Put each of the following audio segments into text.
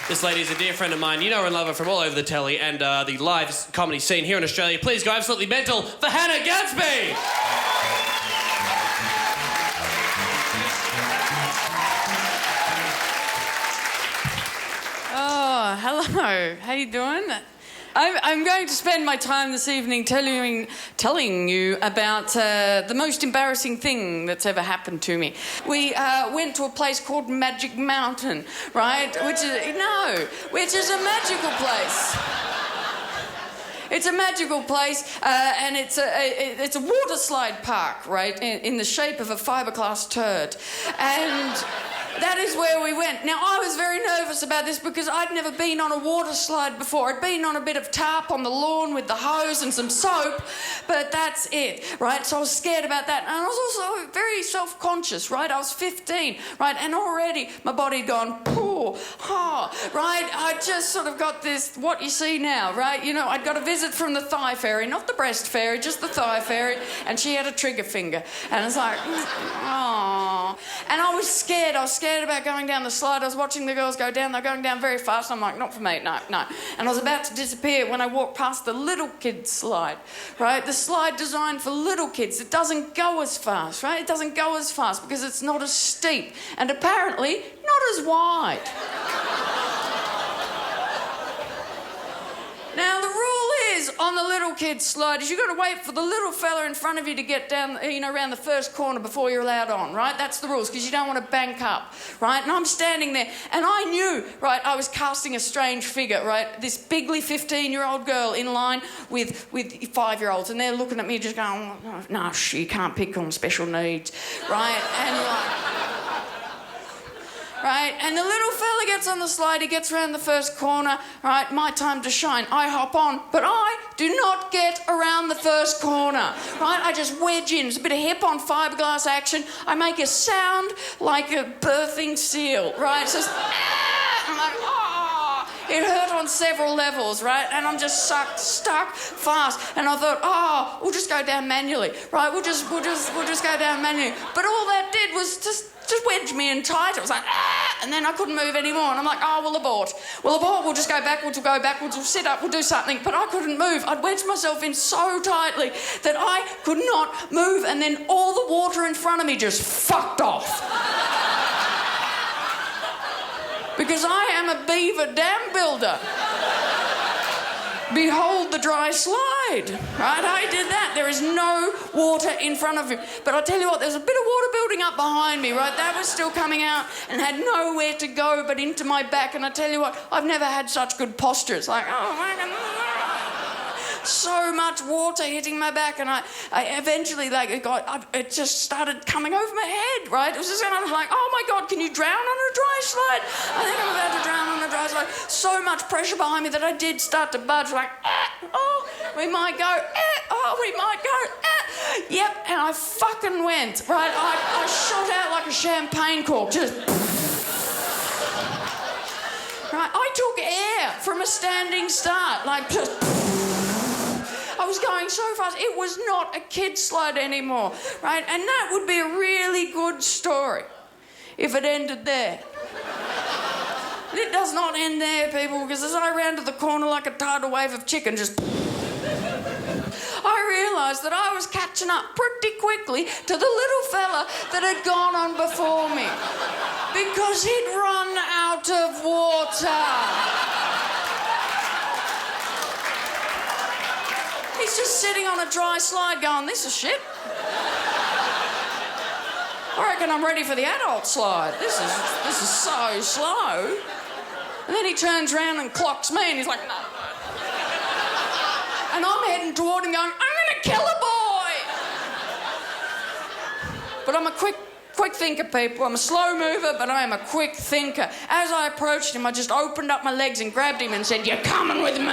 This lady is a dear friend of mine. You know her and love her from all over the telly and the live comedy scene here in Australia. Please go absolutely mental for Hannah Gadsby! Oh, hello. How you doing? I'm going to spend my time this evening telling you about the most embarrassing thing that's ever happened to me. We went to a place called Magic Mountain, right? Which is a magical place. It's a magical place, and it's a water slide park, right, in the shape of a fiberglass turd. And that is where we went. Now, I was very nervous about this because I'd never been on a water slide before. I'd been on a bit of tarp on the lawn with the hose and some soap, but that's it, right? So I was scared about that. And I was also very self-conscious, right? I was 15, right? And already my body had gone, pooh, ha, right? I just sort of got this, what you see now, right? You know, I'd got a visit from the thigh fairy, not the breast fairy, just the thigh fairy, and she had a trigger finger. And it's like, oh. And I was scared about going down the slide. I was watching the girls go down. They're going down very fast. I'm like, not for me, no. And I was about to disappear when I walked past the little kids slide, right? The slide designed for little kids. It doesn't go as fast, right? It doesn't go as fast because it's not as steep and apparently not as wide. Now, the rule is on the little kids slide is you've got to wait for the little fella in front of you to get down, around the first corner before you're allowed on, right? That's the rules, because you don't want to bank up, right? And I'm standing there, and I knew, right, I was casting a strange figure, right? This bigly 15-year-old girl in line with 5-year-olds, and they're looking at me just going, oh, no, you can't pick on special needs, right? And right? And the little fella gets on the slide, he gets around the first corner, right? My time to shine. I hop on, but I do not get around the first corner, right? I just wedge in. It's a bit of hip-on fiberglass action. I make a sound like a birthing seal, right? It's just, I'm like, oh. It hurt on several levels, right? And I'm just stuck fast. And I thought, oh, we'll just go down manually, right? We'll just go down manually. But all that did was just wedge me in tight. It was like, and then I couldn't move anymore. And I'm like, oh, we'll abort. We'll just go backwards, we'll sit up, we'll do something. But I couldn't move. I'd wedged myself in so tightly that I could not move. And then all the water in front of me just fucked off. Because I am a beaver dam builder. Behold the dry slide, right? I did that. There is no water in front of you. But I'll tell you what, there's a bit of water building up behind me, right? That was still coming out and had nowhere to go but into my back. And I tell you what, I've never had such good posture. It's like, oh my God. So much water hitting my back, and I eventually, it just started coming over my head, right? It was just kind of like, oh my God, can you drown on a dry slide? I think I'm about to drown on a dry slide. So much pressure behind me that I did start to budge, like, oh, we might go, oh, we might go, Yep, and I fucking went, right? I shot out like a champagne cork, just... Right, I took air from a standing start, like just... I was going so fast, it was not a kid's slide anymore, right? And that would be a really good story if it ended there. And it does not end there, people, because as I rounded the corner like a tidal wave of chicken, just... I realised that I was catching up pretty quickly to the little fella that had gone on before me because he'd run out of water. He's just sitting on a dry slide going, this is shit. I reckon I'm ready for the adult slide. This is so slow. And then he turns around and clocks me and he's like, no. And I'm heading toward him going, I'm going to kill a boy. But I'm a quick thinker, people. I'm a slow mover, but I am a quick thinker. As I approached him, I just opened up my legs and grabbed him and said, you're coming with me.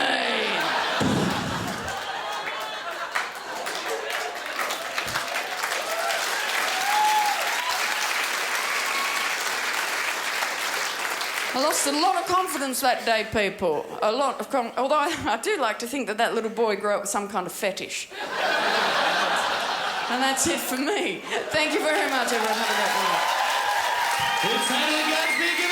I lost a lot of confidence that day, people. A lot of confidence. Although I do like to think that little boy grew up with some kind of fetish. And that's it for me. Thank you very much, everyone. Have a great night. It's Hannah Gadsby.